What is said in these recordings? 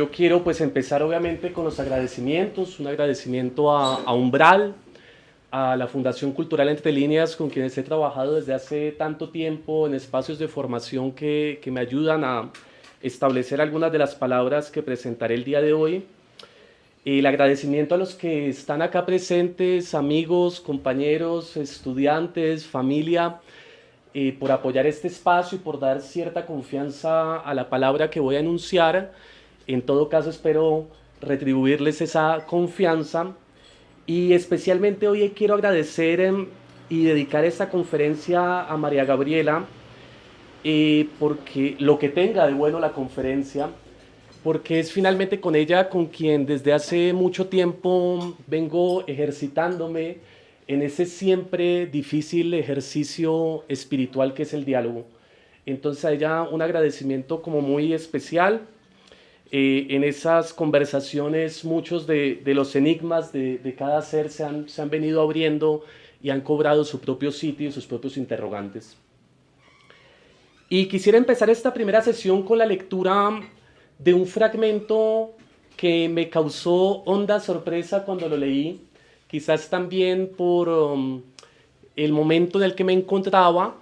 yo quiero pues empezar obviamente con los agradecimientos, un agradecimiento a Umbral, a la Fundación Cultural Entre Líneas, con quienes he trabajado desde hace tanto tiempo en espacios de formación que me ayudan a establecer algunas de las palabras que presentaré el día de hoy. El agradecimiento a los que están acá presentes, amigos, compañeros, estudiantes, familia, por apoyar este espacio y por dar cierta confianza a la palabra que voy a enunciar. En todo caso, espero retribuirles esa confianza. Y especialmente hoy quiero agradecer y dedicar esta conferencia a María Gabriela, porque lo que tenga de bueno la conferencia, porque es finalmente con ella con quien desde hace mucho tiempo vengo ejercitándome en ese siempre difícil ejercicio espiritual que es el diálogo. Entonces a ella un agradecimiento como muy especial. En esas conversaciones muchos de los enigmas de cada ser se han venido abriendo y han cobrado su propio sitio y sus propios interrogantes. Y quisiera empezar esta primera sesión con la lectura de un fragmento que me causó honda sorpresa cuando lo leí, quizás también por el momento en el que me encontraba.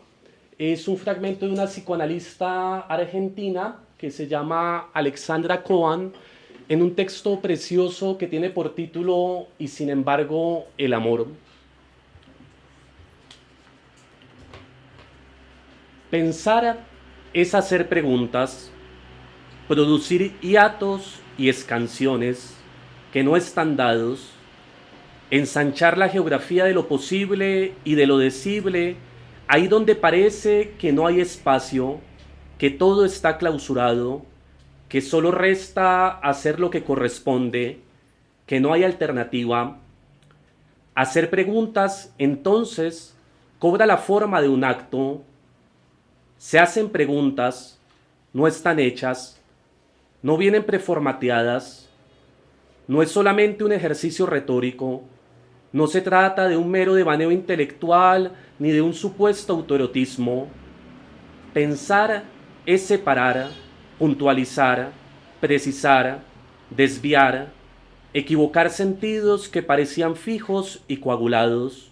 Es un fragmento de una psicoanalista argentina que se llama Alexandra Cohen, en un texto precioso que tiene por título "Y sin embargo, el amor". Pensar es hacer preguntas, producir hiatos y escansiones que no están dados, ensanchar la geografía de lo posible y de lo decible, ahí donde parece que no hay espacio, que todo está clausurado, que solo resta hacer lo que corresponde, que no hay alternativa. Hacer preguntas, entonces, cobra la forma de un acto. Se hacen preguntas, no están hechas, no vienen preformateadas, no es solamente un ejercicio retórico, no se trata de un mero devaneo intelectual ni de un supuesto autoerotismo. Pensar es separar, puntualizar, precisar, desviar, equivocar sentidos que parecían fijos y coagulados.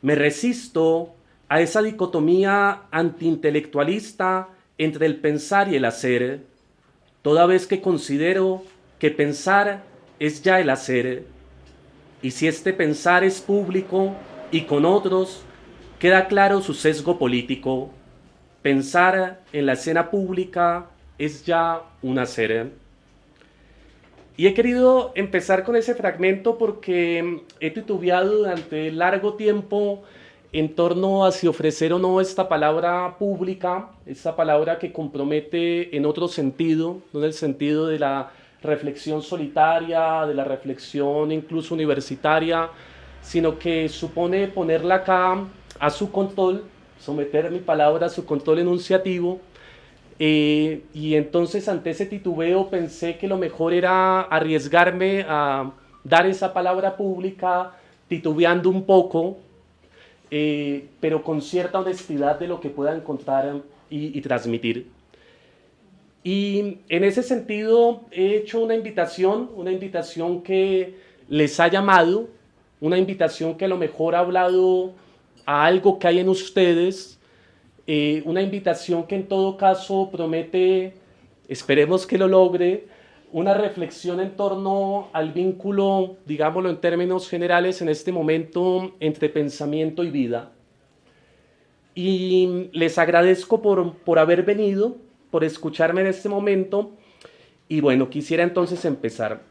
Me resisto a esa dicotomía antiintelectualista entre el pensar y el hacer, toda vez que considero que pensar es ya el hacer, y si este pensar es público y con otros, queda claro su sesgo político. Pensar en la escena pública es ya un hacer. Y he querido empezar con ese fragmento porque he titubeado durante largo tiempo en torno a si ofrecer o no esta palabra pública, esta palabra que compromete en otro sentido, no en el sentido de la reflexión solitaria, de la reflexión incluso universitaria, sino que supone ponerla acá a su control, someter mi palabra a su control enunciativo. Y entonces ante ese titubeo pensé que lo mejor era arriesgarme a dar esa palabra pública titubeando un poco, pero con cierta honestidad de lo que pueda encontrar y transmitir. Y en ese sentido he hecho una invitación que les ha llamado, una invitación que a lo mejor ha hablado a algo que hay en ustedes, una invitación que en todo caso promete, esperemos que lo logre, una reflexión en torno al vínculo, digámoslo en términos generales en este momento, entre pensamiento y vida. Y les agradezco por haber venido, por escucharme en este momento. Y bueno, quisiera entonces empezar.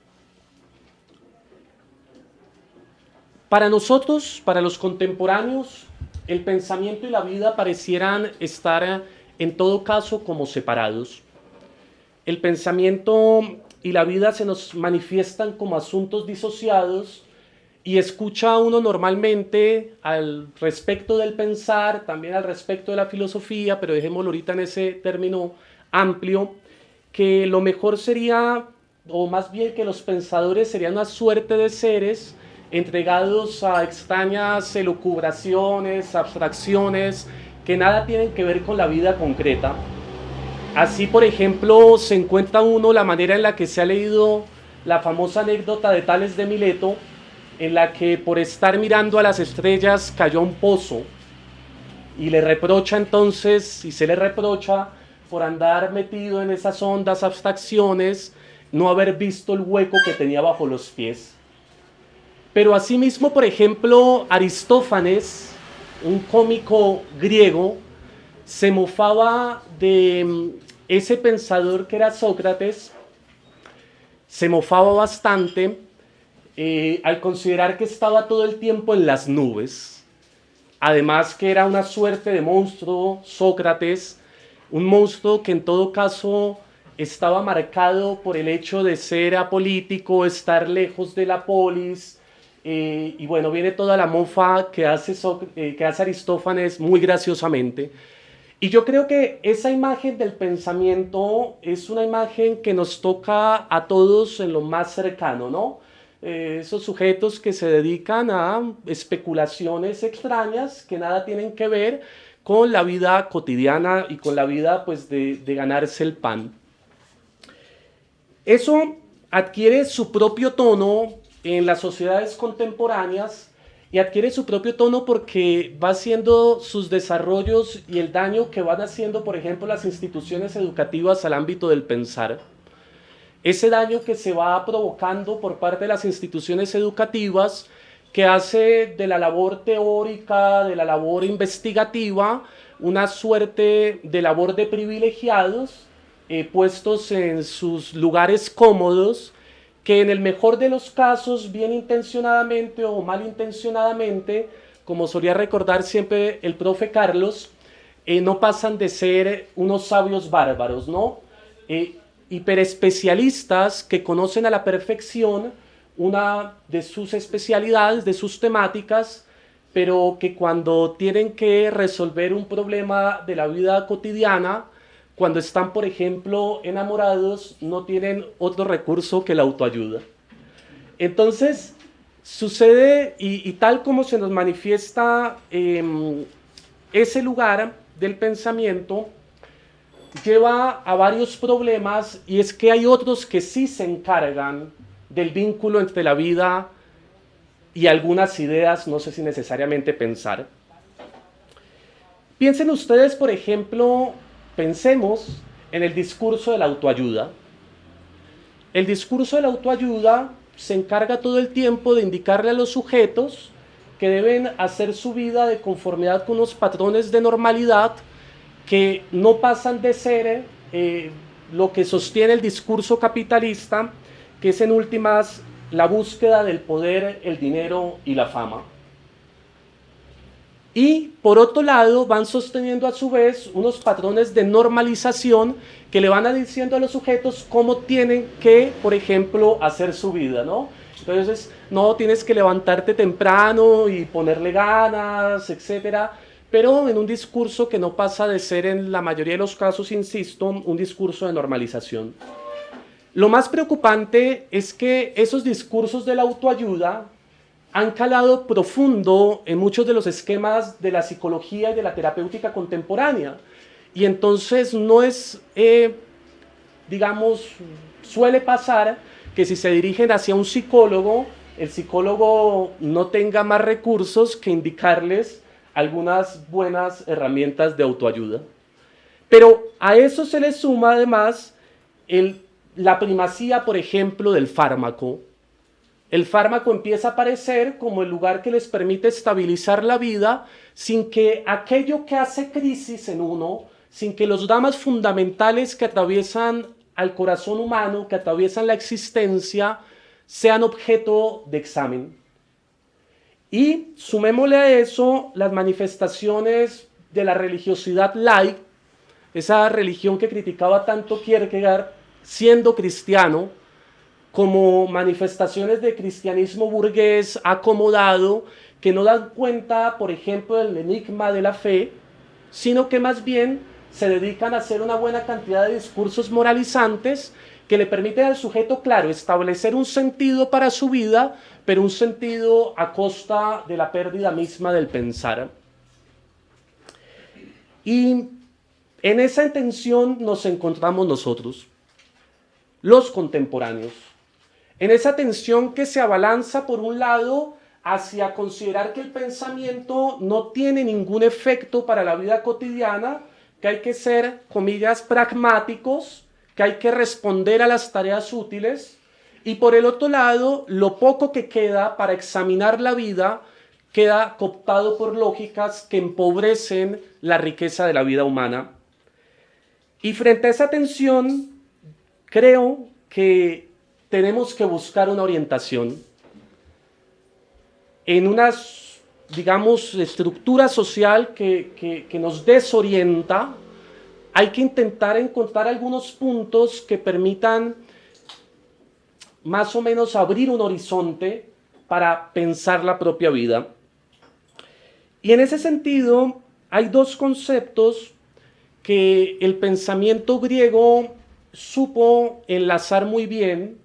Para nosotros, para los contemporáneos, el pensamiento y la vida parecieran estar en todo caso como separados. El pensamiento y la vida se nos manifiestan como asuntos disociados y escucha uno normalmente al respecto del pensar, también al respecto de la filosofía, pero dejémoslo ahorita en ese término amplio, que lo mejor sería, o más bien que los pensadores serían una suerte de seres entregados a extrañas elucubraciones, abstracciones, que nada tienen que ver con la vida concreta. Así, por ejemplo, se encuentra uno la manera en la que se ha leído la famosa anécdota de Tales de Mileto, en la que por estar mirando a las estrellas cayó a un pozo, y le reprocha entonces, y se le reprocha por andar metido en esas hondas abstracciones, no haber visto el hueco que tenía bajo los pies. Pero asimismo, por ejemplo, Aristófanes, un cómico griego, se mofaba de ese pensador que era Sócrates, se mofaba bastante al considerar que estaba todo el tiempo en las nubes. Además que era una suerte de monstruo, Sócrates, un monstruo que en todo caso estaba marcado por el hecho de ser apolítico, estar lejos de la polis, y bueno, viene toda la mofa que hace Aristófanes muy graciosamente. Y yo creo que esa imagen del pensamiento es una imagen que nos toca a todos en lo más cercano, ¿no? Esos sujetos que se dedican a especulaciones extrañas que nada tienen que ver con la vida cotidiana y con la vida pues de ganarse el pan. Eso adquiere su propio tono en las sociedades contemporáneas y adquiere su propio tono porque va haciendo sus desarrollos y el daño que van haciendo, por ejemplo, las instituciones educativas al ámbito del pensar. Ese daño que se va provocando por parte de las instituciones educativas que hace de la labor teórica, de la labor investigativa, una suerte de labor de privilegiados puestos en sus lugares cómodos, que en el mejor de los casos, bien intencionadamente o mal intencionadamente, como solía recordar siempre el profe Carlos, no pasan de ser unos sabios bárbaros, ¿no? Hiperespecialistas que conocen a la perfección una de sus especialidades, de sus temáticas, pero que cuando tienen que resolver un problema de la vida cotidiana, cuando están, por ejemplo, enamorados, no tienen otro recurso que la autoayuda. Entonces, sucede, y tal como se nos manifiesta ese lugar del pensamiento, lleva a varios problemas, y es que hay otros que sí se encargan del vínculo entre la vida y algunas ideas, no sé si necesariamente pensar. Piensen ustedes, por ejemplo, pensemos en el discurso de la autoayuda. El discurso de la autoayuda se encarga todo el tiempo de indicarle a los sujetos que deben hacer su vida de conformidad con unos patrones de normalidad que no pasan de ser lo que sostiene el discurso capitalista, que es en últimas la búsqueda del poder, el dinero y la fama. Y por otro lado van sosteniendo a su vez unos patrones de normalización que le van a diciendo a los sujetos cómo tienen que, por ejemplo, hacer su vida, ¿no? Entonces, no, tienes que levantarte temprano y ponerle ganas, etcétera, pero en un discurso que no pasa de ser, en la mayoría de los casos, insisto, un discurso de normalización. Lo más preocupante es que esos discursos de la autoayuda han calado profundo en muchos de los esquemas de la psicología y de la terapéutica contemporánea. Y entonces no es, digamos, suele pasar que si se dirigen hacia un psicólogo, el psicólogo no tenga más recursos que indicarles algunas buenas herramientas de autoayuda. Pero a eso se le suma además la primacía, por ejemplo, del fármaco. El fármaco empieza a aparecer como el lugar que les permite estabilizar la vida sin que aquello que hace crisis en uno, sin que los dramas fundamentales que atraviesan al corazón humano, que atraviesan la existencia, sean objeto de examen. Y sumémosle a eso las manifestaciones de la religiosidad light, esa religión que criticaba tanto Kierkegaard siendo cristiano, como manifestaciones de cristianismo burgués acomodado que no dan cuenta, por ejemplo, del enigma de la fe, sino que más bien se dedican a hacer una buena cantidad de discursos moralizantes que le permiten al sujeto, claro, establecer un sentido para su vida, pero un sentido a costa de la pérdida misma del pensar. Y En esa intención nos encontramos nosotros, los contemporáneos, en esa tensión que se abalanza por un lado hacia considerar que el pensamiento no tiene ningún efecto para la vida cotidiana, que hay que ser, comillas, pragmáticos, que hay que responder a las tareas útiles, y por el otro lado, lo poco que queda para examinar la vida queda cooptado por lógicas que empobrecen la riqueza de la vida humana. Y frente a esa tensión, creo que tenemos que buscar una orientación en una, digamos, estructura social que nos desorienta. Hay que intentar encontrar algunos puntos que permitan más o menos abrir un horizonte para pensar la propia vida. Y en ese sentido, hay dos conceptos que el pensamiento griego supo enlazar muy bien,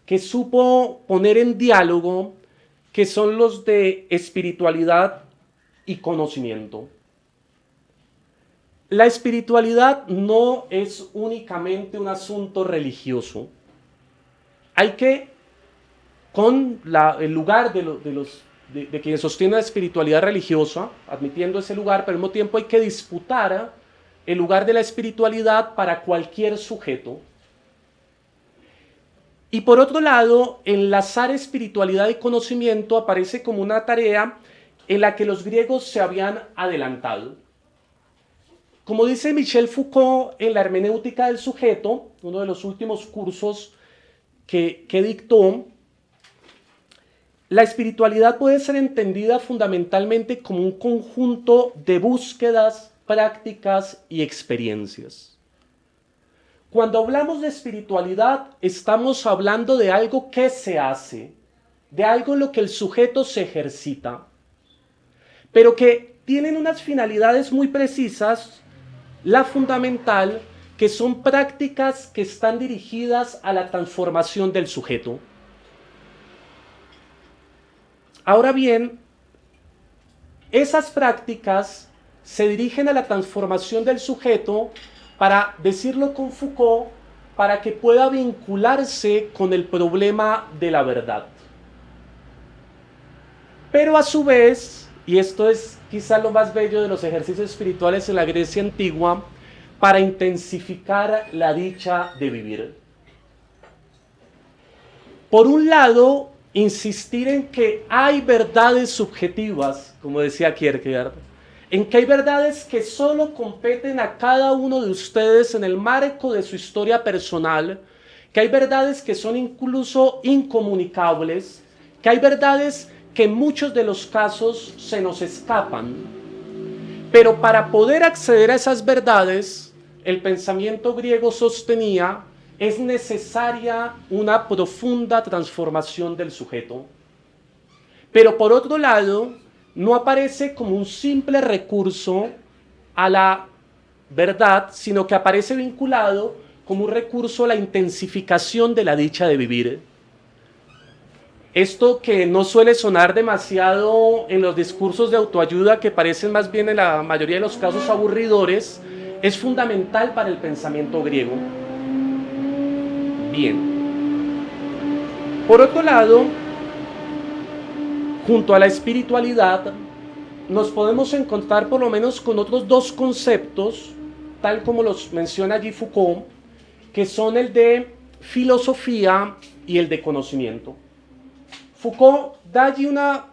que supo poner en diálogo, que son los de espiritualidad y conocimiento. La espiritualidad no es únicamente un asunto religioso. Hay que, con el lugar de quienes sostienen la espiritualidad religiosa, admitiendo ese lugar, pero al mismo tiempo hay que disputar el lugar de la espiritualidad para cualquier sujeto. Y por otro lado, enlazar espiritualidad y conocimiento aparece como una tarea en la que los griegos se habían adelantado. Como dice Michel Foucault en la hermenéutica del sujeto, uno de los últimos cursos que dictó, la espiritualidad puede ser entendida fundamentalmente como un conjunto de búsquedas, prácticas y experiencias. Cuando hablamos de espiritualidad, estamos hablando de algo que se hace, de algo en lo que el sujeto se ejercita, pero que tienen unas finalidades muy precisas, la fundamental, que son prácticas que están dirigidas a la transformación del sujeto. Ahora bien, esas prácticas se dirigen a la transformación del sujeto, para decirlo con Foucault, para que pueda vincularse con el problema de la verdad. Pero a su vez, y esto es quizá lo más bello de los ejercicios espirituales en la Grecia antigua, para intensificar la dicha de vivir. Por un lado, insistir en que hay verdades subjetivas, como decía Kierkegaard, en que hay verdades que solo competen a cada uno de ustedes en el marco de su historia personal, que hay verdades que son incluso incomunicables, que hay verdades que en muchos de los casos se nos escapan. Pero para poder acceder a esas verdades, el pensamiento griego sostenía, es necesaria una profunda transformación del sujeto. Pero por otro lado, no aparece como un simple recurso a la verdad, sino que aparece vinculado como un recurso a la intensificación de la dicha de vivir. Esto que no suele sonar demasiado en los discursos de autoayuda, que parecen más bien en la mayoría de los casos aburridores, es fundamental para el pensamiento griego. Bien. Por otro lado, junto a la espiritualidad, nos podemos encontrar por lo menos con otros dos conceptos, tal como los menciona allí Foucault, que son el de filosofía y el de conocimiento. Foucault da allí una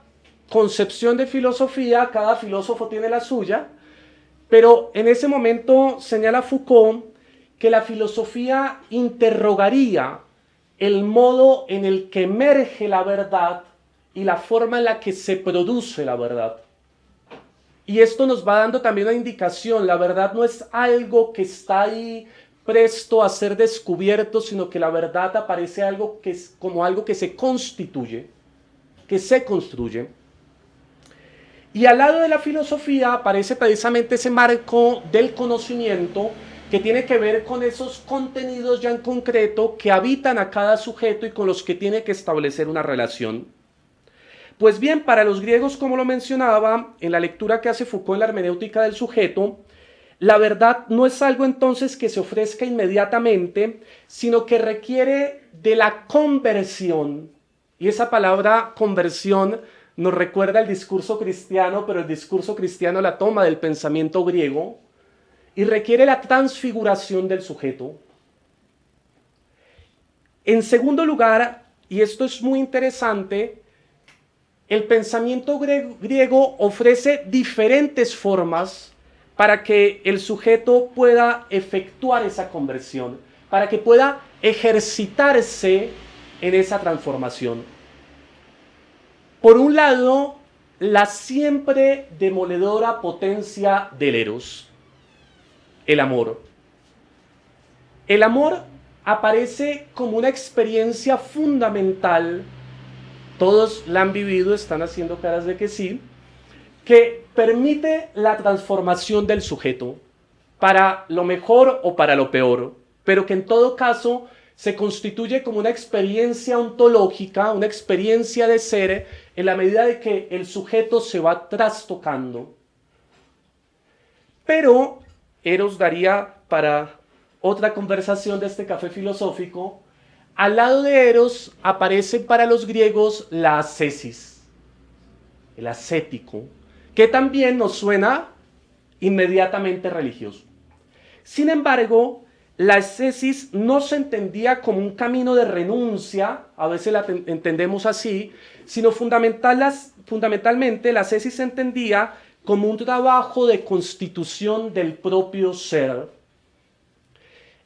concepción de filosofía, cada filósofo tiene la suya, pero en ese momento señala Foucault que la filosofía interrogaría el modo en el que emerge la verdad y la forma en la que se produce la verdad. Y esto nos va dando también una indicación. La verdad no es algo que está ahí presto a ser descubierto, sino que la verdad aparece como algo que se constituye, que se construye. Y al lado de la filosofía aparece precisamente ese marco del conocimiento, que tiene que ver con esos contenidos ya en concreto que habitan a cada sujeto y con los que tiene que establecer una relación. Pues bien, para los griegos, como lo mencionaba, en la lectura que hace Foucault en la hermenéutica del sujeto, la verdad no es algo entonces que se ofrezca inmediatamente, sino que requiere de la conversión. Y esa palabra conversión nos recuerda el discurso cristiano, pero el discurso cristiano la toma del pensamiento griego y requiere la transfiguración del sujeto. En segundo lugar, y esto es muy interesante, el pensamiento griego ofrece diferentes formas para que el sujeto pueda efectuar esa conversión, para que pueda ejercitarse en esa transformación. Por un lado, la siempre demoledora potencia del eros, el amor. El amor aparece como una experiencia fundamental, todos la han vivido, están haciendo caras de que sí, que permite la transformación del sujeto para lo mejor o para lo peor, pero que en todo caso se constituye como una experiencia ontológica, una experiencia de ser, en la medida de que el sujeto se va trastocando. Pero Eros daría para otra conversación de este café filosófico. Al lado de Eros aparece para los griegos la ascesis, el ascético, que también nos suena inmediatamente religioso. Sin embargo, la ascesis no se entendía como un camino de renuncia, a veces la entendemos así, sino fundamentalmente la ascesis se entendía como un trabajo de constitución del propio ser.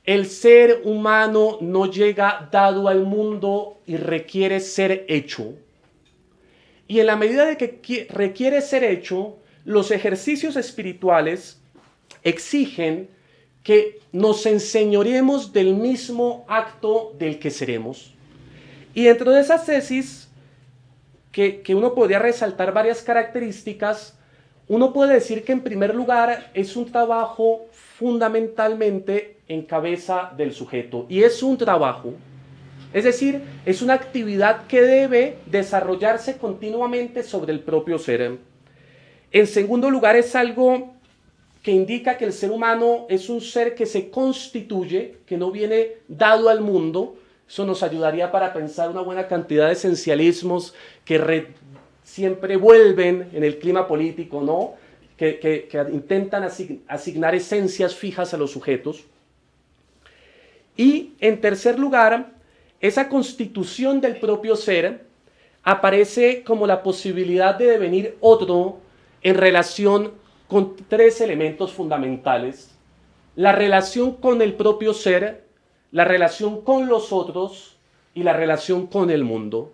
El ser humano no llega dado al mundo y requiere ser hecho. Y en la medida de que requiere ser hecho, los ejercicios espirituales exigen que nos enseñoremos del mismo acto del que seremos. Y dentro de esa tesis, que uno podría resaltar varias características, uno puede decir que en primer lugar es un trabajo fundamentalmente en cabeza del sujeto. Y es un trabajo, es decir, es una actividad que debe desarrollarse continuamente sobre el propio ser. En segundo lugar, es algo que indica que el ser humano es un ser que se constituye, que no viene dado al mundo. Eso nos ayudaría para pensar una buena cantidad de esencialismos que siempre vuelven en el clima político, ¿no? Que intentan asignar esencias fijas a los sujetos. Y en tercer lugar, esa constitución del propio ser aparece como la posibilidad de devenir otro en relación con tres elementos fundamentales: la relación con el propio ser, la relación con los otros y la relación con el mundo.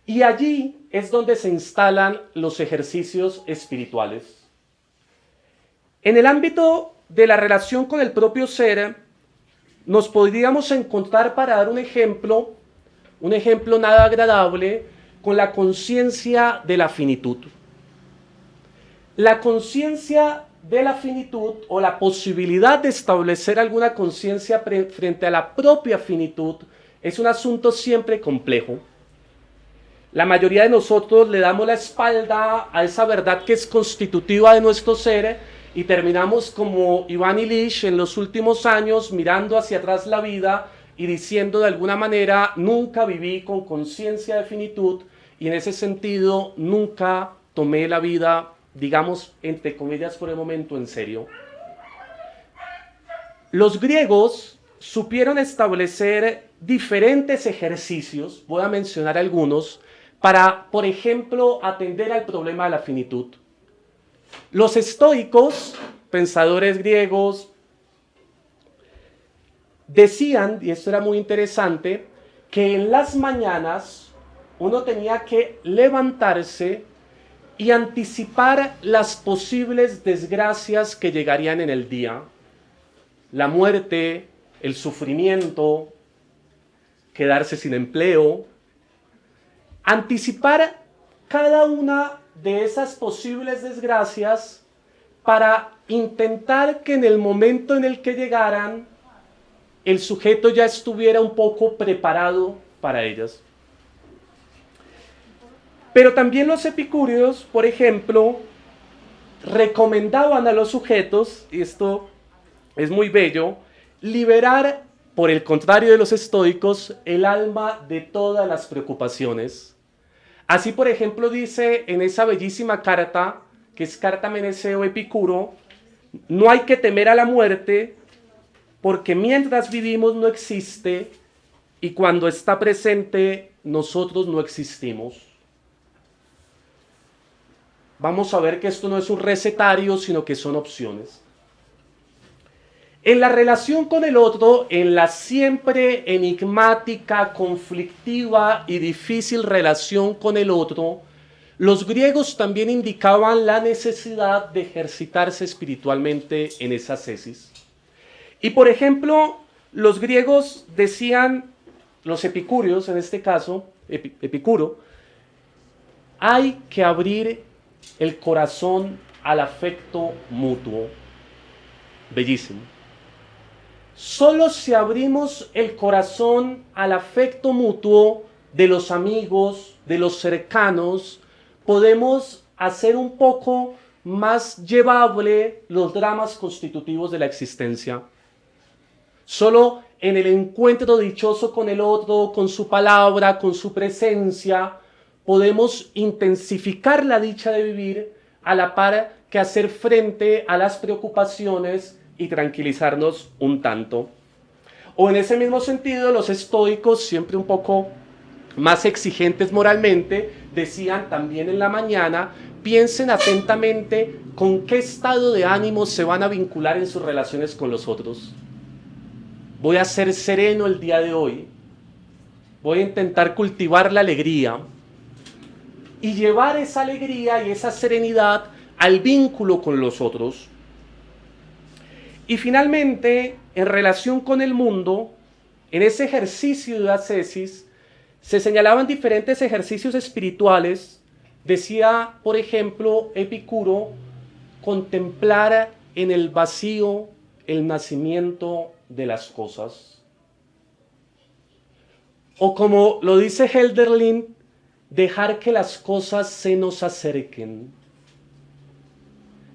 Y allí es donde se instalan los ejercicios espirituales. En el ámbito de la relación con el propio ser, nos podríamos encontrar, para dar un ejemplo nada agradable, con la conciencia de la finitud. La conciencia de la finitud, o la posibilidad de establecer alguna conciencia frente a la propia finitud, es un asunto siempre complejo. La mayoría de nosotros le damos la espalda a esa verdad que es constitutiva de nuestro ser y terminamos como Iván Illich en los últimos años mirando hacia atrás la vida y diciendo de alguna manera: nunca viví con conciencia de finitud, y en ese sentido nunca tomé la vida, digamos, entre comillas, por el momento, en serio. Los griegos supieron establecer diferentes ejercicios, voy a mencionar algunos, para, por ejemplo, atender al problema de la finitud. Los estoicos, pensadores griegos, decían, y esto era muy interesante, que en las mañanas uno tenía que levantarse y anticipar las posibles desgracias que llegarían en el día: la muerte, el sufrimiento, quedarse sin empleo. Anticipar cada una de esas posibles desgracias para intentar que en el momento en el que llegaran, el sujeto ya estuviera un poco preparado para ellas. Pero también los epicúreos, por ejemplo, recomendaban a los sujetos, y esto es muy bello, liberar, por el contrario de los estoicos, el alma de todas las preocupaciones. Así, por ejemplo, dice en esa bellísima carta, que es Carta Meneceo Epicuro, no hay que temer a la muerte, porque mientras vivimos no existe, y cuando está presente, nosotros no existimos. Vamos a ver que esto no es un recetario, sino que son opciones. En la relación con el otro, en la siempre enigmática, conflictiva y difícil relación con el otro, los griegos también indicaban la necesidad de ejercitarse espiritualmente en esa ascesis. Y por ejemplo, los griegos decían, los epicúreos en este caso, Epicuro, hay que abrir el corazón al afecto mutuo. Bellísimo. Solo si abrimos el corazón al afecto mutuo de los amigos, de los cercanos, podemos hacer un poco más llevable los dramas constitutivos de la existencia. Solo en el encuentro dichoso con el otro, con su palabra, con su presencia, podemos intensificar la dicha de vivir a la par que hacer frente a las preocupaciones y tranquilizarnos un tanto. O en ese mismo sentido, los estoicos, siempre un poco más exigentes moralmente, decían también en la mañana, piensen atentamente con qué estado de ánimo se van a vincular en sus relaciones con los otros. Voy a ser sereno el día de hoy, voy a intentar cultivar la alegría y llevar esa alegría y esa serenidad al vínculo con los otros. Y finalmente, en relación con el mundo, en ese ejercicio de ascesis, se señalaban diferentes ejercicios espirituales. Decía, por ejemplo, Epicuro, contemplar en el vacío el nacimiento de las cosas. O como lo dice Hölderlin, dejar que las cosas se nos acerquen.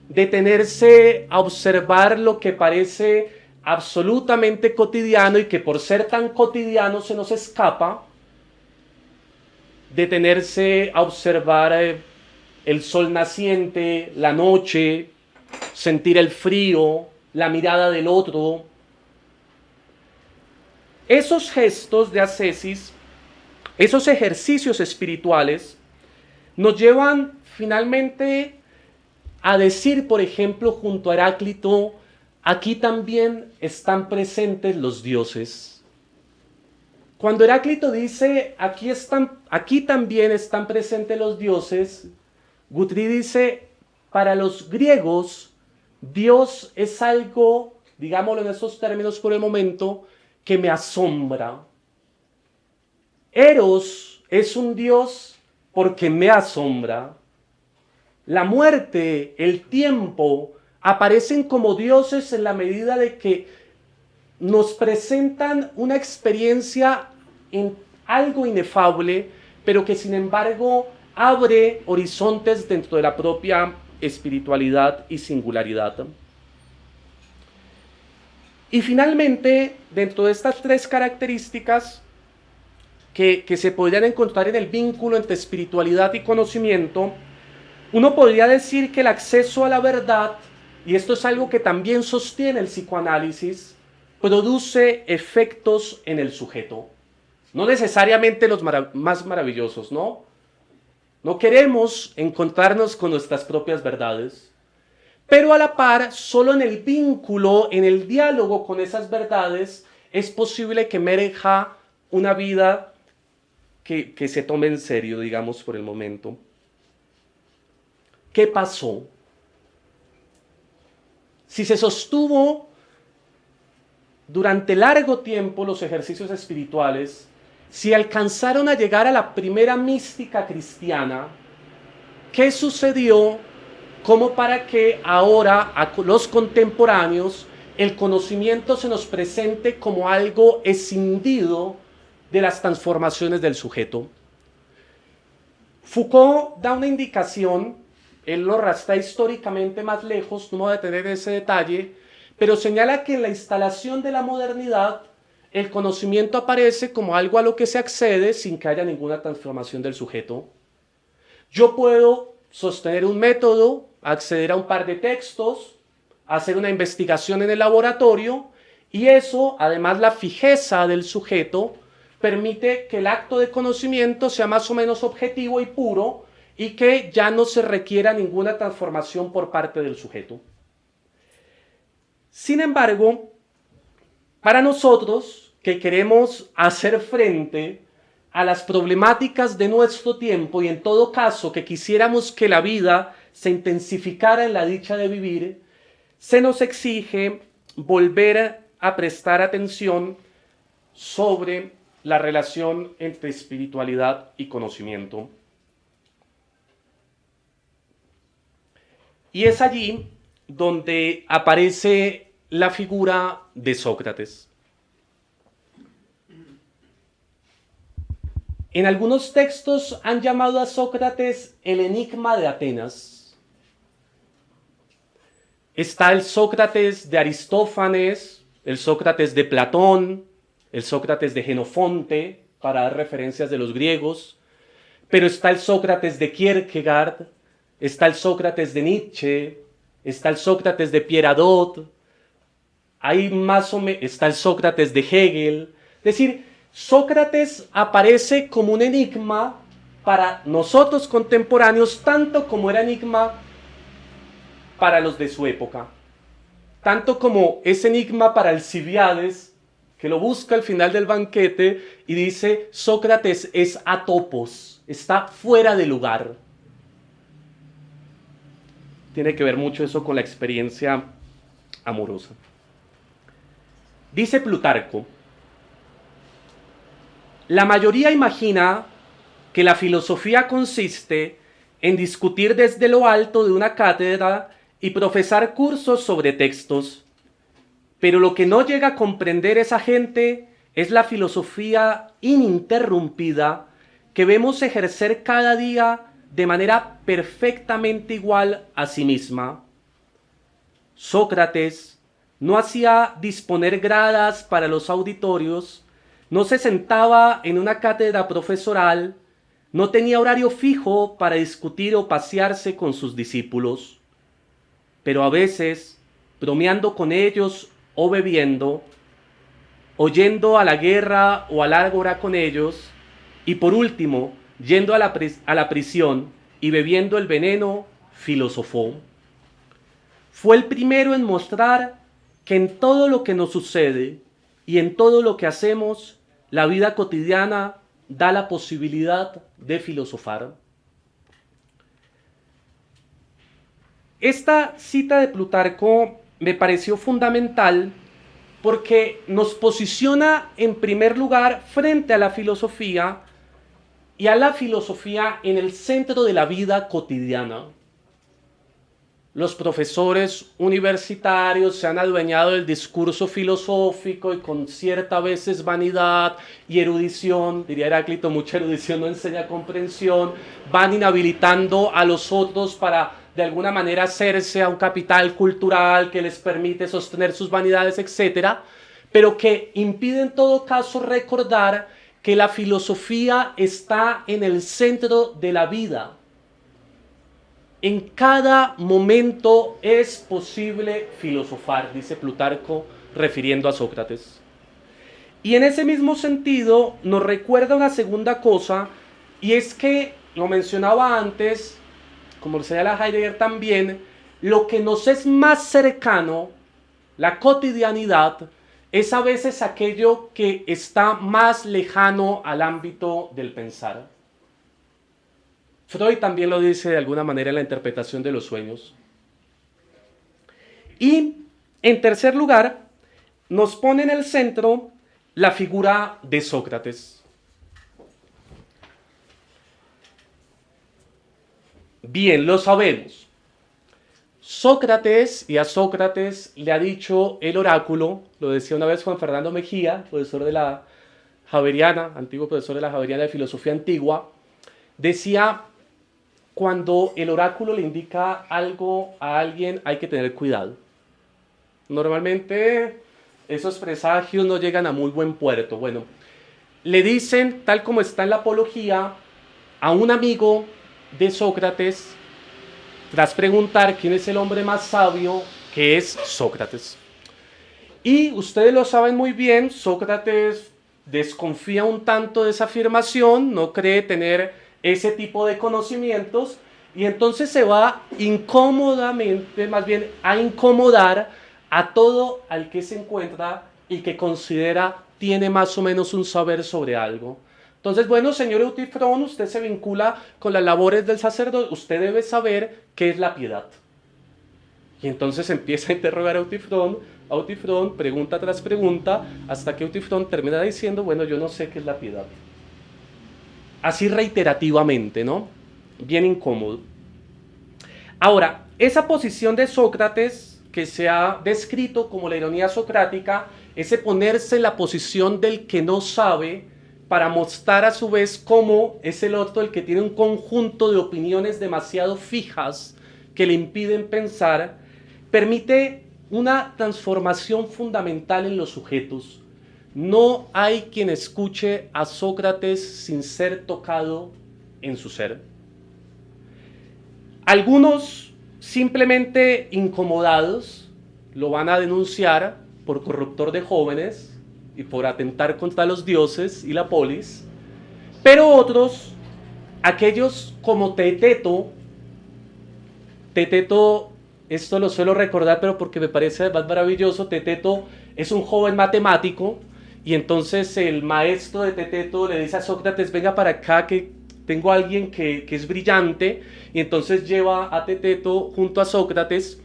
Detenerse a observar lo que parece absolutamente cotidiano y que por ser tan cotidiano se nos escapa. Detenerse a observar el sol naciente, la noche, sentir el frío, la mirada del otro. Esos gestos de ascesis, esos ejercicios espirituales, nos llevan finalmente a decir, por ejemplo, junto a Heráclito, aquí también están presentes los dioses. Cuando Heráclito dice, aquí también están presentes los dioses, Guthrie dice, para los griegos, Dios es algo, digámoslo en esos términos por el momento, que me asombra. Eros es un dios porque me asombra. La muerte, el tiempo, aparecen como dioses en la medida de que nos presentan una experiencia en algo inefable, pero que sin embargo abre horizontes dentro de la propia espiritualidad y singularidad. Y finalmente, dentro de estas tres características que se podrían encontrar en el vínculo entre espiritualidad y conocimiento, uno podría decir que el acceso a la verdad, y esto es algo que también sostiene el psicoanálisis, produce efectos en el sujeto. No necesariamente los más maravillosos, ¿no? No queremos encontrarnos con nuestras propias verdades, pero a la par, solo en el vínculo, en el diálogo con esas verdades, es posible que emerja una vida que se tome en serio, digamos, por el momento. ¿Qué pasó? Si se sostuvo durante largo tiempo los ejercicios espirituales, si alcanzaron a llegar a la primera mística cristiana, ¿qué sucedió como para que ahora a los contemporáneos el conocimiento se nos presente como algo escindido de las transformaciones del sujeto? Foucault da una indicación él lo rastrea históricamente más lejos, no voy a tener ese detalle, pero señala que en la instalación de la modernidad el conocimiento aparece como algo a lo que se accede sin que haya ninguna transformación del sujeto. Yo puedo sostener un método, acceder a un par de textos, hacer una investigación en el laboratorio, y eso, además la fijeza del sujeto, permite que el acto de conocimiento sea más o menos objetivo y puro y que ya no se requiera ninguna transformación por parte del sujeto. Sin embargo, para nosotros que queremos hacer frente a las problemáticas de nuestro tiempo y en todo caso que quisiéramos que la vida se intensificara en la dicha de vivir, se nos exige volver a prestar atención sobre la relación entre espiritualidad y conocimiento. Y es allí donde aparece la figura de Sócrates. En algunos textos han llamado a Sócrates el enigma de Atenas. Está el Sócrates de Aristófanes, el Sócrates de Platón, el Sócrates de Jenofonte, para dar referencias de los griegos, pero está el Sócrates de Kierkegaard, está el Sócrates de Nietzsche, está el Sócrates de Pierre Hadot, ahí más o menos está el Sócrates de Hegel. Es decir, Sócrates aparece como un enigma para nosotros contemporáneos, tanto como era enigma para los de su época, tanto como es enigma para Alcibiades, que lo busca al final del banquete y dice: Sócrates es atopos, está fuera de lugar. Tiene que ver mucho eso con la experiencia amorosa. Dice Plutarco: la mayoría imagina que la filosofía consiste en discutir desde lo alto de una cátedra y profesar cursos sobre textos, pero lo que no llega a comprender esa gente es la filosofía ininterrumpida que vemos ejercer cada día de manera perfectamente igual a sí misma. Sócrates no hacía disponer gradas para los auditorios, no se sentaba en una cátedra profesoral, no tenía horario fijo para discutir o pasearse con sus discípulos, pero a veces, bromeando con ellos o bebiendo, oyendo a la guerra o al ágora con ellos, y por último, yendo a la prisión y bebiendo el veneno, filosofó. Fue el primero en mostrar que en todo lo que nos sucede y en todo lo que hacemos, la vida cotidiana da la posibilidad de filosofar. Esta cita de Plutarco me pareció fundamental porque nos posiciona en primer lugar frente a la filosofía y a la filosofía en el centro de la vida cotidiana. Los profesores universitarios se han adueñado del discurso filosófico y con cierta a veces vanidad y erudición, diría Heráclito, mucha erudición no enseña comprensión, van inhabilitando a los otros para de alguna manera hacerse a un capital cultural que les permite sostener sus vanidades, etc., pero que impide en todo caso recordar que la filosofía está en el centro de la vida. En cada momento es posible filosofar, dice Plutarco, refiriendo a Sócrates. Y en ese mismo sentido nos recuerda una segunda cosa, y es que, lo mencionaba antes, como lo señala Heidegger también, lo que nos es más cercano, la cotidianidad, es a veces aquello que está más lejano al ámbito del pensar. Freud también lo dice de alguna manera en la interpretación de los sueños. Y, en tercer lugar, nos pone en el centro la figura de Sócrates. Bien, lo sabemos. Sócrates, y a Sócrates le ha dicho el oráculo, lo decía una vez Juan Fernando Mejía, profesor de la Javeriana, antiguo profesor de la Javeriana de Filosofía Antigua, decía: cuando el oráculo le indica algo a alguien hay que tener cuidado. Normalmente esos presagios no llegan a muy buen puerto. Bueno, le dicen, tal como está en la apología, a un amigo de Sócrates, tras preguntar quién es el hombre más sabio, que es Sócrates. Y ustedes lo saben muy bien, Sócrates desconfía un tanto de esa afirmación, no cree tener ese tipo de conocimientos, y entonces se va incómodamente, más bien a incomodar a todo al que se encuentra y que considera tiene más o menos un saber sobre algo. Entonces, bueno, señor Eutifrón, usted se vincula con las labores del sacerdote, usted debe saber qué es la piedad. Y entonces empieza a interrogar a Eutifrón, pregunta tras pregunta, hasta que Eutifrón termina diciendo, bueno, yo no sé qué es la piedad. Así reiterativamente, ¿no? Bien incómodo. Ahora, esa posición de Sócrates, que se ha descrito como la ironía socrática, ese ponerse en la posición del que no sabe, para mostrar a su vez cómo es el otro el que tiene un conjunto de opiniones demasiado fijas que le impiden pensar, permite una transformación fundamental en los sujetos. No hay quien escuche a Sócrates sin ser tocado en su ser. Algunos, simplemente incomodados, lo van a denunciar por corruptor de jóvenes y por atentar contra los dioses y la polis, pero otros, aquellos como Teeteto, esto lo suelo recordar, pero porque me parece más maravilloso, Teeteto es un joven matemático, y entonces el maestro de Teeteto le dice a Sócrates, venga para acá que tengo a alguien que es brillante, y entonces lleva a Teeteto junto a Sócrates,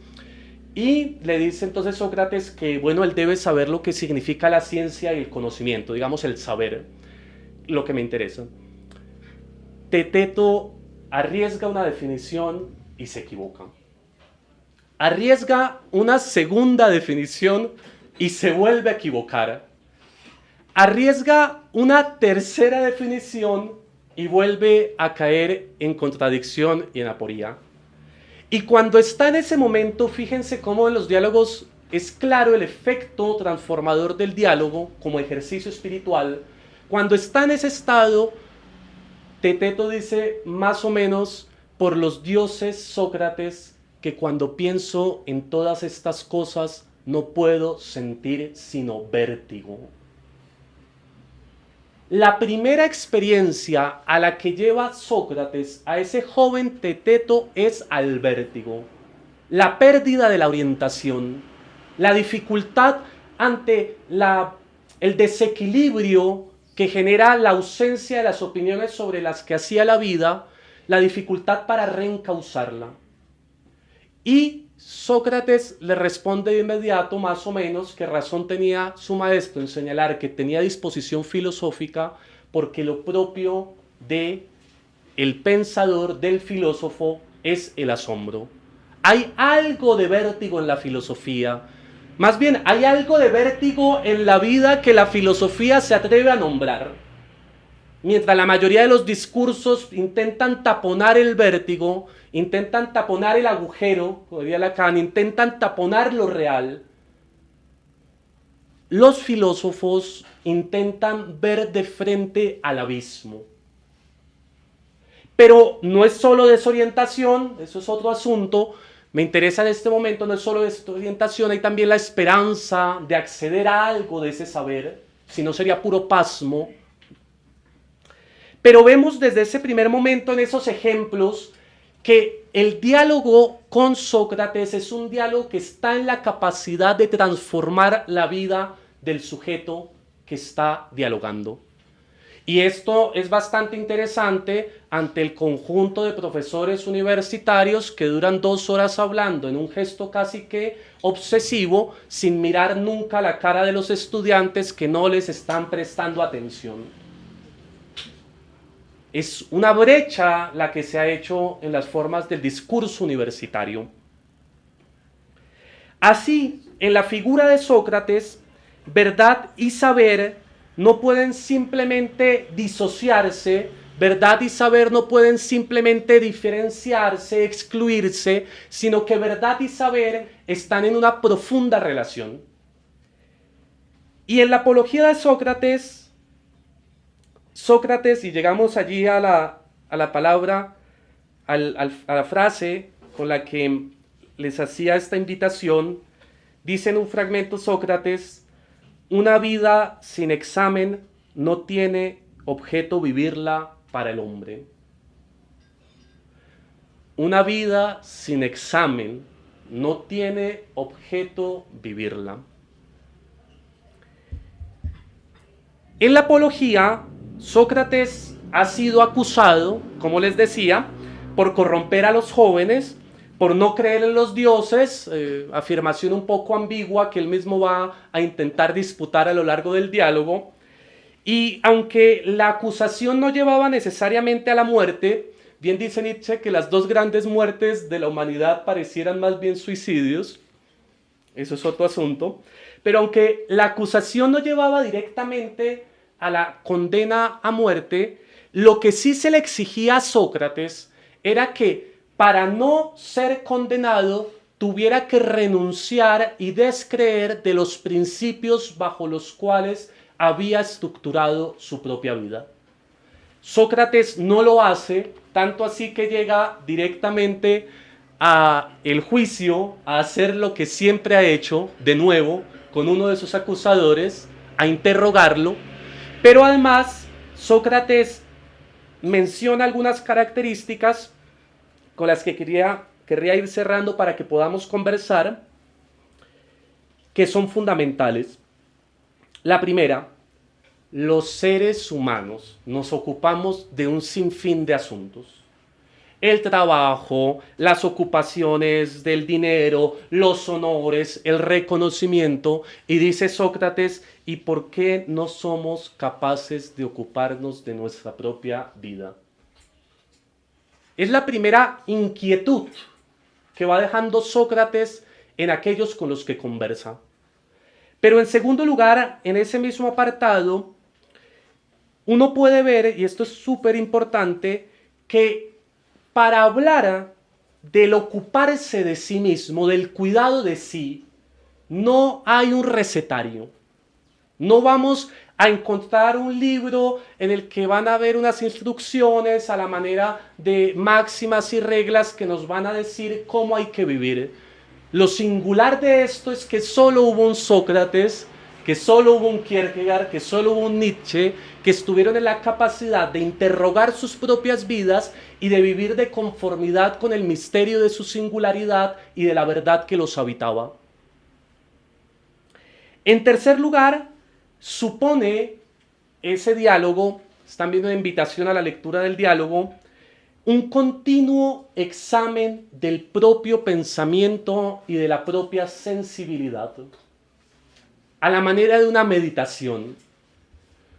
y le dice entonces Sócrates que, bueno, él debe saber lo que significa la ciencia y el conocimiento, digamos el saber, lo que me interesa. Teeteto arriesga una definición y se equivoca. Arriesga una segunda definición y se vuelve a equivocar. Arriesga una tercera definición y vuelve a caer en contradicción y en aporía. Y cuando está en ese momento, fíjense cómo en los diálogos es claro el efecto transformador del diálogo como ejercicio espiritual. Cuando está en ese estado, Teeteto dice más o menos, por los dioses, Sócrates, que cuando pienso en todas estas cosas no puedo sentir sino vértigo. La primera experiencia a la que lleva Sócrates a ese joven Teeteto es al vértigo, la pérdida de la orientación, la dificultad ante el desequilibrio que genera la ausencia de las opiniones sobre las que hacía la vida, la dificultad para reencauzarla. Y Sócrates le responde de inmediato, más o menos, que razón tenía su maestro en señalar que tenía disposición filosófica, porque lo propio de el pensador, del filósofo, es el asombro. Hay algo de vértigo en la filosofía. Más bien, hay algo de vértigo en la vida que la filosofía se atreve a nombrar. Mientras la mayoría de los discursos intentan taponar el vértigo, intentan taponar el agujero, como diría Lacan, intentan taponar lo real, los filósofos intentan ver de frente al abismo. Pero no es solo desorientación, eso es otro asunto. Me interesa en este momento, no es solo desorientación, hay también la esperanza de acceder a algo de ese saber, si no sería puro pasmo. Pero vemos desde ese primer momento en esos ejemplos que el diálogo con Sócrates es un diálogo que está en la capacidad de transformar la vida del sujeto que está dialogando. Y esto es bastante interesante ante el conjunto de profesores universitarios que duran 2 horas hablando en un gesto casi que obsesivo, sin mirar nunca la cara de los estudiantes que no les están prestando atención. Es una brecha la que se ha hecho en las formas del discurso universitario. Así, en la figura de Sócrates, verdad y saber no pueden simplemente disociarse verdad y saber no pueden simplemente diferenciarse, excluirse, sino que verdad y saber están en una profunda relación. Y en la apología de Sócrates, y llegamos allí a la palabra, a la frase con la que les hacía esta invitación, dice en un fragmento Sócrates: una vida sin examen no tiene objeto vivirla para el hombre. Una vida sin examen no tiene objeto vivirla. En la apología, Sócrates ha sido acusado, como les decía, por corromper a los jóvenes, por no creer en los dioses, afirmación un poco ambigua que él mismo va a intentar disputar a lo largo del diálogo. Y aunque la acusación no llevaba necesariamente a la muerte, bien dice Nietzsche que las dos grandes muertes de la humanidad parecieran más bien suicidios, eso es otro asunto, pero aunque la acusación no llevaba directamente a la condena a muerte, lo que sí se le exigía a Sócrates era que para no ser condenado tuviera que renunciar y descreer de los principios bajo los cuales había estructurado su propia vida. Sócrates no lo hace, tanto así que llega directamente a el juicio, a hacer lo que siempre ha hecho, de nuevo, con uno de sus acusadores, a interrogarlo. Pero además, Sócrates menciona algunas características con las que querría ir cerrando para que podamos conversar, que son fundamentales. La primera: los seres humanos nos ocupamos de un sinfín de asuntos. El trabajo, las ocupaciones del dinero, los honores, el reconocimiento. Y dice Sócrates: ¿y por qué no somos capaces de ocuparnos de nuestra propia vida? Es la primera inquietud que va dejando Sócrates en aquellos con los que conversa. Pero en segundo lugar, en ese mismo apartado, uno puede ver, y esto es súper importante, que para hablar del ocuparse de sí mismo, del cuidado de sí, no hay un recetario. No vamos a encontrar un libro en el que van a haber unas instrucciones a la manera de máximas y reglas que nos van a decir cómo hay que vivir. Lo singular de esto es que solo hubo un Sócrates, que solo hubo un Kierkegaard, que solo hubo un Nietzsche, que estuvieron en la capacidad de interrogar sus propias vidas y de vivir de conformidad con el misterio de su singularidad y de la verdad que los habitaba. En tercer lugar, supone ese diálogo, es también una invitación a la lectura del diálogo, un continuo examen del propio pensamiento y de la propia sensibilidad, a la manera de una meditación.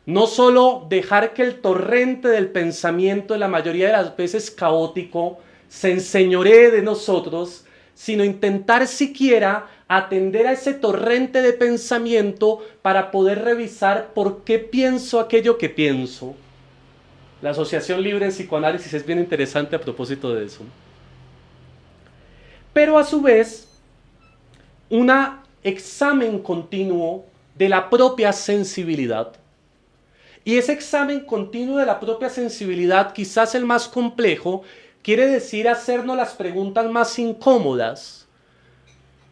No solo dejar que el torrente del pensamiento, en la mayoría de las veces caótico, se enseñoree de nosotros, sino intentar siquiera atender a ese torrente de pensamiento para poder revisar por qué pienso aquello que pienso. La asociación libre en psicoanálisis es bien interesante a propósito de eso. Pero a su vez, un examen continuo de la propia sensibilidad. Y ese examen continuo de la propia sensibilidad, quizás el más complejo, quiere decir hacernos las preguntas más incómodas.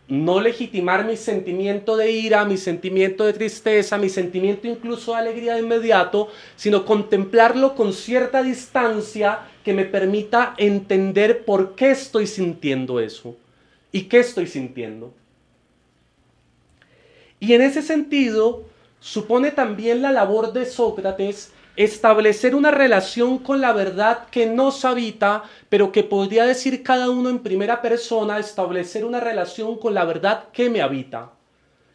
No legitimar mi sentimiento de ira, mi sentimiento de tristeza, mi sentimiento incluso de alegría de inmediato, sino contemplarlo con cierta distancia que me permita entender por qué estoy sintiendo eso y qué estoy sintiendo. Y en ese sentido, supone también la labor de Sócrates establecer una relación con la verdad que nos habita, pero que podría decir cada uno en primera persona, establecer una relación con la verdad que me habita.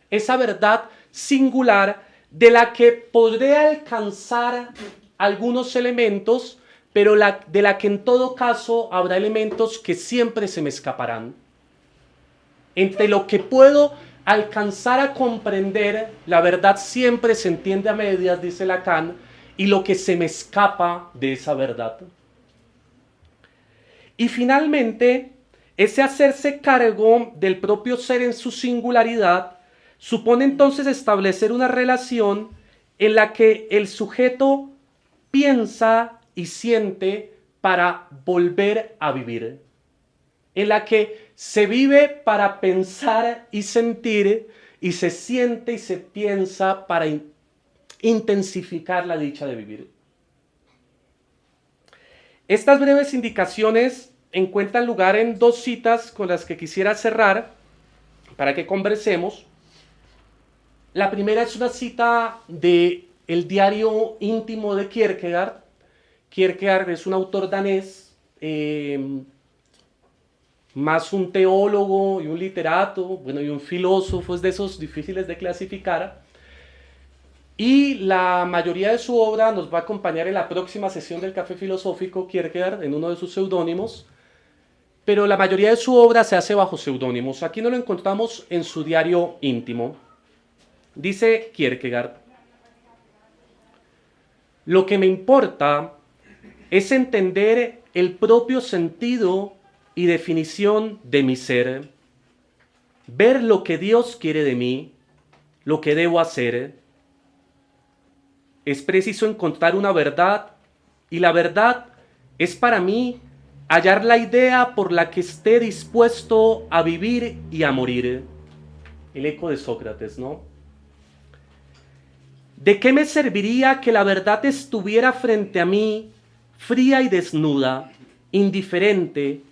Esa verdad singular de la que podré alcanzar algunos elementos, pero de la que en todo caso habrá elementos que siempre se me escaparán. Entre lo que puedo alcanzar a comprender, la verdad siempre se entiende a medias, dice Lacan, y lo que se me escapa de esa verdad. Y finalmente, ese hacerse cargo del propio ser en su singularidad supone entonces establecer una relación en la que el sujeto piensa y siente para volver a vivir, en la que se vive para pensar y sentir y se siente y se piensa para intensificar la dicha de vivir. Estas breves indicaciones encuentran lugar en dos citas con las que quisiera cerrar para que conversemos. La primera es una cita de el diario íntimo de Kierkegaard. Kierkegaard es un autor danés, más un teólogo y un literato, y un filósofo, es de esos difíciles de clasificar. Y la mayoría de su obra nos va a acompañar en la próxima sesión del Café Filosófico, Kierkegaard, en uno de sus seudónimos. Pero la mayoría de su obra se hace bajo seudónimos. Aquí no lo encontramos en su diario íntimo. Dice Kierkegaard: lo que me importa es entender el propio sentido y definición de mi ser, ver lo que Dios quiere de mí, lo que debo hacer. Es preciso encontrar una verdad, y la verdad es para mí hallar la idea por la que esté dispuesto a vivir y a morir. El eco de Sócrates, ¿no? ¿De qué me serviría que la verdad estuviera frente a mí, fría y desnuda, indiferente,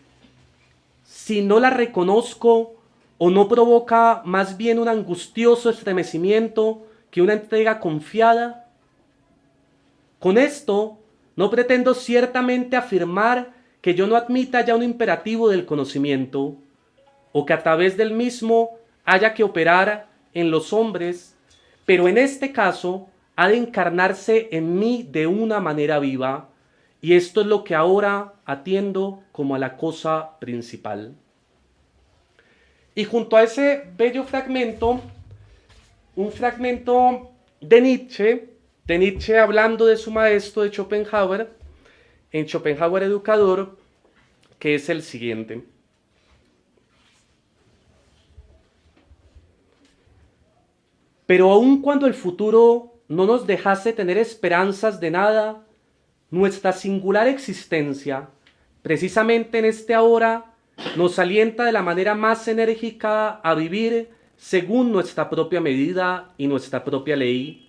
si no la reconozco o no provoca más bien un angustioso estremecimiento que una entrega confiada? Con esto no pretendo ciertamente afirmar que yo no admita ya un imperativo del conocimiento, o que a través del mismo haya que operar en los hombres, pero en este caso ha de encarnarse en mí de una manera viva, y esto es lo que ahora atiendo como a la cosa principal. Y junto a ese bello fragmento, un fragmento de Nietzsche hablando de su maestro, de Schopenhauer, en Schopenhauer Educador, que es el siguiente: pero aun cuando el futuro no nos dejase tener esperanzas de nada, nuestra singular existencia, precisamente en este ahora, nos alienta de la manera más enérgica a vivir según nuestra propia medida y nuestra propia ley.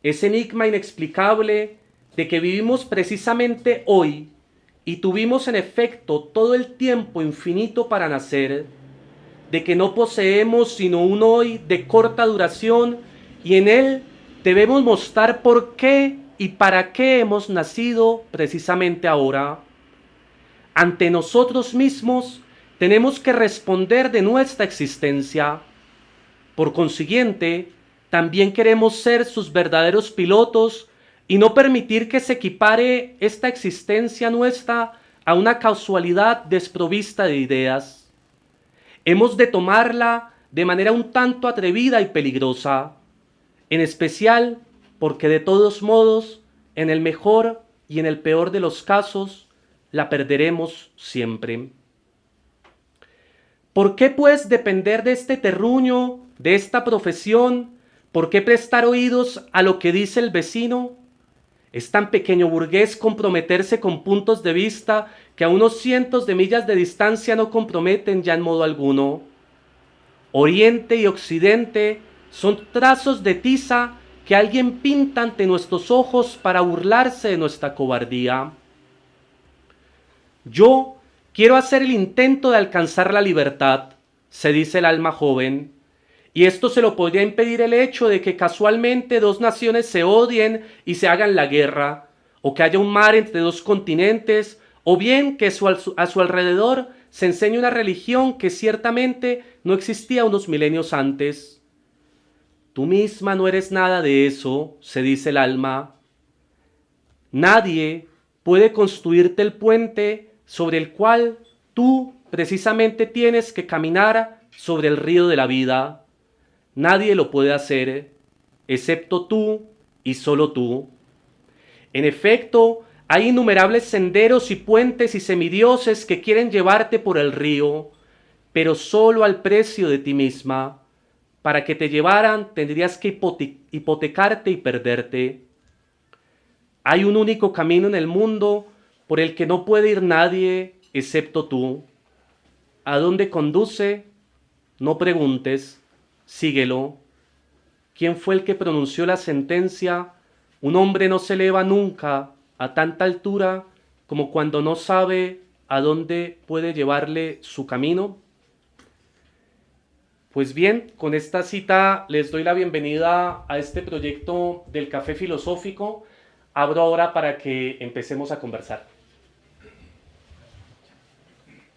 Ese enigma inexplicable de que vivimos precisamente hoy y tuvimos en efecto todo el tiempo infinito para nacer, de que no poseemos sino un hoy de corta duración y en él debemos mostrar por qué y para qué hemos nacido precisamente ahora. Ante nosotros mismos tenemos que responder de nuestra existencia. Por consiguiente, también queremos ser sus verdaderos pilotos y no permitir que se equipare esta existencia nuestra a una casualidad desprovista de ideas. Hemos de tomarla de manera un tanto atrevida y peligrosa, en especial porque de todos modos, en el mejor y en el peor de los casos, la perderemos siempre. ¿Por qué pues depender de este terruño, de esta profesión? ¿Por qué prestar oídos a lo que dice el vecino? ¿Es tan pequeño burgués comprometerse con puntos de vista que a unos cientos de millas de distancia no comprometen ya en modo alguno? Oriente y Occidente son trazos de tiza que alguien pinta ante nuestros ojos para burlarse de nuestra cobardía. Yo quiero hacer el intento de alcanzar la libertad, se dice el alma joven, y esto se lo podría impedir el hecho de que casualmente dos naciones se odien y se hagan la guerra, o que haya un mar entre dos continentes, o bien que a su alrededor se enseñe una religión que ciertamente no existía unos milenios antes. Tú misma no eres nada de eso, se dice el alma. Nadie puede construirte el puente sobre el cual tú precisamente tienes que caminar sobre el río de la vida. Nadie lo puede hacer, excepto tú y solo tú. En efecto, hay innumerables senderos y puentes y semidioses que quieren llevarte por el río, pero solo al precio de ti misma. Para que te llevaran tendrías que hipotecarte y perderte. Hay un único camino en el mundo por el que no puede ir nadie excepto tú. ¿A dónde conduce? No preguntes, síguelo. ¿Quién fue el que pronunció la sentencia? Un hombre no se eleva nunca a tanta altura como cuando no sabe a dónde puede llevarle su camino. Pues bien, con esta cita les doy la bienvenida a este proyecto del Café Filosófico. Abro ahora para que empecemos a conversar.